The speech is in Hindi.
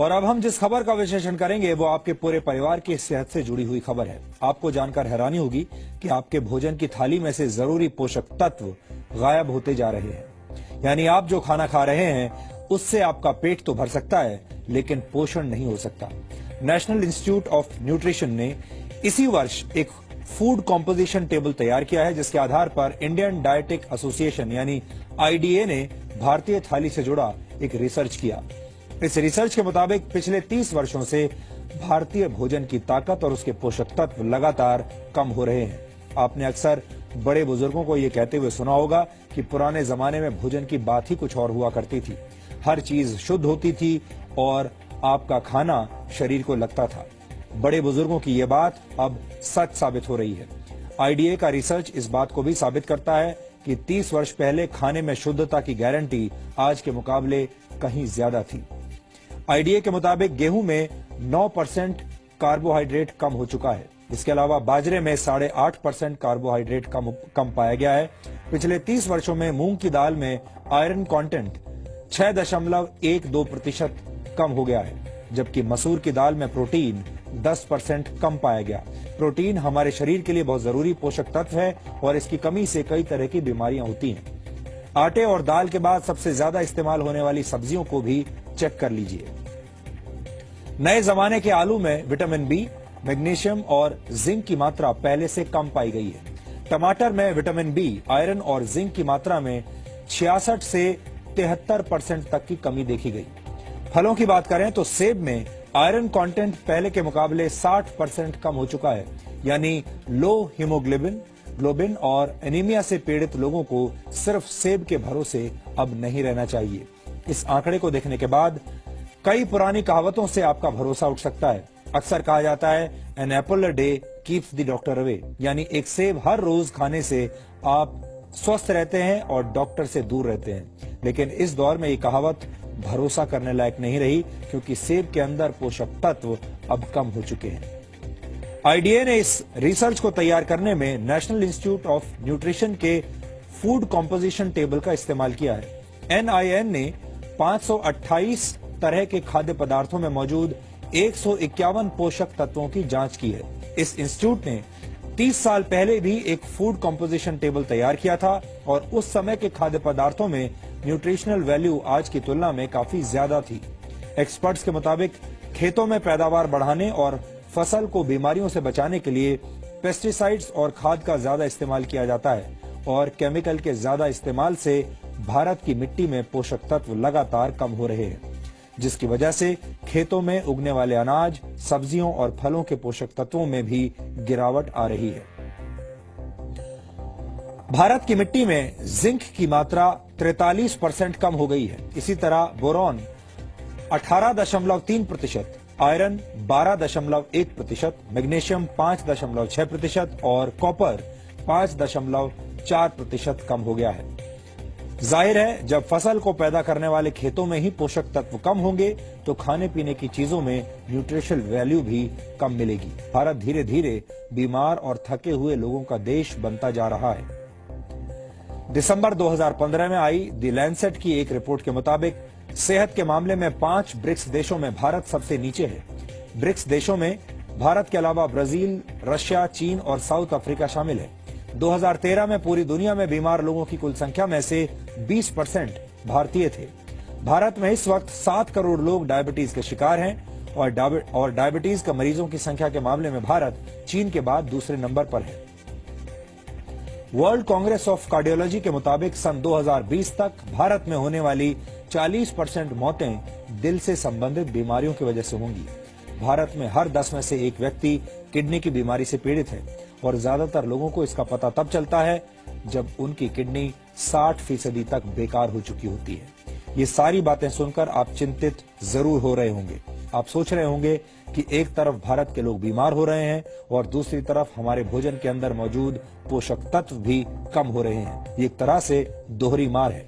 और अब हम जिस खबर का विश्लेषण करेंगे वो आपके पूरे परिवार की सेहत से जुड़ी हुई खबर है। आपको जानकर हैरानी होगी कि आपके भोजन की थाली में से जरूरी पोषक तत्व गायब होते जा रहे हैं। यानी आप जो खाना खा रहे हैं उससे आपका पेट तो भर सकता है लेकिन पोषण नहीं हो सकता। नेशनल इंस्टीट्यूट ऑफ न्यूट्रिशन ने इसी वर्ष एक फूड कॉम्पोजिशन टेबल तैयार किया है, जिसके आधार पर इंडियन डायटिक एसोसिएशन यानी आईडीए ने भारतीय थाली से जुड़ा एक रिसर्च किया। इस रिसर्च के मुताबिक पिछले 30 वर्षों से भारतीय भोजन की ताकत और उसके पोषक तत्व लगातार कम हो रहे हैं। आपने अक्सर बड़े बुजुर्गों को ये कहते हुए सुना होगा कि पुराने जमाने में भोजन की बात ही कुछ और हुआ करती थी। हर चीज शुद्ध होती थी और आपका खाना शरीर को लगता था। बड़े बुजुर्गों की ये बात अब सच साबित हो रही है। आईडीए का रिसर्च इस बात को भी साबित करता है कि 30 वर्ष पहले खाने में शुद्धता की गारंटी आज के मुकाबले कहीं ज्यादा थी। आईडीए के मुताबिक गेहूं में 9% कार्बोहाइड्रेट कम हो चुका है। इसके अलावा बाजरे में 8.5% कार्बोहाइड्रेट कम पाया गया है। पिछले 30 वर्षों में मूंग की दाल में आयरन कंटेंट 6.12% कम हो गया है, जबकि मसूर की दाल में प्रोटीन 10% कम पाया गया। प्रोटीन हमारे शरीर के लिए बहुत जरूरी पोषक तत्व है और इसकी कमी से कई तरह की बीमारियां होती हैं। आटे और दाल के बाद सबसे ज्यादा इस्तेमाल होने वाली सब्जियों को भी चेक कर लीजिए। नए जमाने के आलू में विटामिन बी, मैग्नीशियम और जिंक की मात्रा पहले से कम पाई गई है। टमाटर में विटामिन बी, आयरन और जिंक की मात्रा में 66 से 73% तक की कमी देखी गई। फलों की बात करें तो सेब में आयरन कंटेंट पहले के मुकाबले 60% कम हो चुका है। यानी लो हीमोग्लोबिन और एनीमिया से पीड़ित लोगों को सिर्फ सेब के भरोसे अब नहीं रहना चाहिए। इस आंकड़े को देखने के बाद कई पुरानी कहावतों से आपका भरोसा उठ सकता है। अक्सर कहा जाता है an apple a day keeps the doctor away, यानी एक सेब हर रोज खाने से आप स्वस्थ रहते हैं और डॉक्टर से दूर रहते हैं। लेकिन इस दौर में ये कहावत भरोसा करने लायक नहीं रही, क्योंकि सेब के अंदर पोषक तत्व अब कम हो चुके हैं। आईडीए ने इस रिसर्च को तैयार करने में नेशनल इंस्टीट्यूट ऑफ न्यूट्रिशन के फूड कॉम्पोजिशन टेबल का इस्तेमाल किया है। एनआईएन ने 528 तरह के खाद्य पदार्थों में मौजूद 151 पोषक तत्वों की जांच की है। इस इंस्टीट्यूट ने 30 साल पहले भी एक फूड कॉम्पोजिशन टेबल तैयार किया था और उस समय के खाद्य पदार्थों में न्यूट्रिशनल वैल्यू आज की तुलना में काफी ज्यादा थी। एक्सपर्ट्स के मुताबिक खेतों में पैदावार बढ़ाने और फसल को बीमारियों से बचाने के लिए पेस्टिसाइड्स और खाद का ज्यादा इस्तेमाल किया जाता है और केमिकल के ज्यादा इस्तेमाल से भारत की मिट्टी में पोषक तत्व लगातार कम हो रहे हैं, जिसकी वजह से खेतों में उगने वाले अनाज, सब्जियों और फलों के पोषक तत्वों में भी गिरावट आ रही है। भारत की मिट्टी में जिंक की मात्रा 43% कम हो गई है। इसी तरह बोरॉन 18.3%, आयरन 12.1%, मैग्नीशियम 5.6% और कॉपर 5.4% कम हो गया है। जाहिर है, जब फसल को पैदा करने वाले खेतों में ही पोषक तत्व कम होंगे तो खाने पीने की चीजों में न्यूट्रिशनल वैल्यू भी कम मिलेगी। भारत धीरे धीरे बीमार और थके हुए लोगों का देश बनता जा रहा है। दिसंबर 2015 में आई द लैंसेट की एक रिपोर्ट के मुताबिक सेहत के मामले में 5 ब्रिक्स देशों में भारत सबसे नीचे है। ब्रिक्स देशों में भारत के अलावा ब्राजील, रशिया, चीन और साउथ अफ्रीका शामिल है। 2013 में पूरी दुनिया में बीमार लोगों की कुल संख्या में से 20% भारतीय थे। भारत में इस वक्त 7 करोड़ लोग डायबिटीज के शिकार हैं और डायबिटीज के मरीजों की संख्या के मामले में भारत चीन के बाद दूसरे नंबर पर है। वर्ल्ड कांग्रेस ऑफ कार्डियोलॉजी के मुताबिक सन 2020 तक भारत में होने वाली 40% मौतें दिल से संबंधित बीमारियों की वजह से होंगी। भारत में हर 10 में से एक व्यक्ति किडनी की बीमारी से पीड़ित है और ज्यादातर लोगों को इसका पता तब चलता है जब उनकी किडनी 60% तक बेकार हो चुकी होती है। ये सारी बातें सुनकर आप चिंतित जरूर हो रहे होंगे। आप सोच रहे होंगे कि एक तरफ भारत के लोग बीमार हो रहे हैं और दूसरी तरफ हमारे भोजन के अंदर मौजूद पोषक तत्व भी कम हो रहे हैं। ये एक तरह से दोहरी मार है।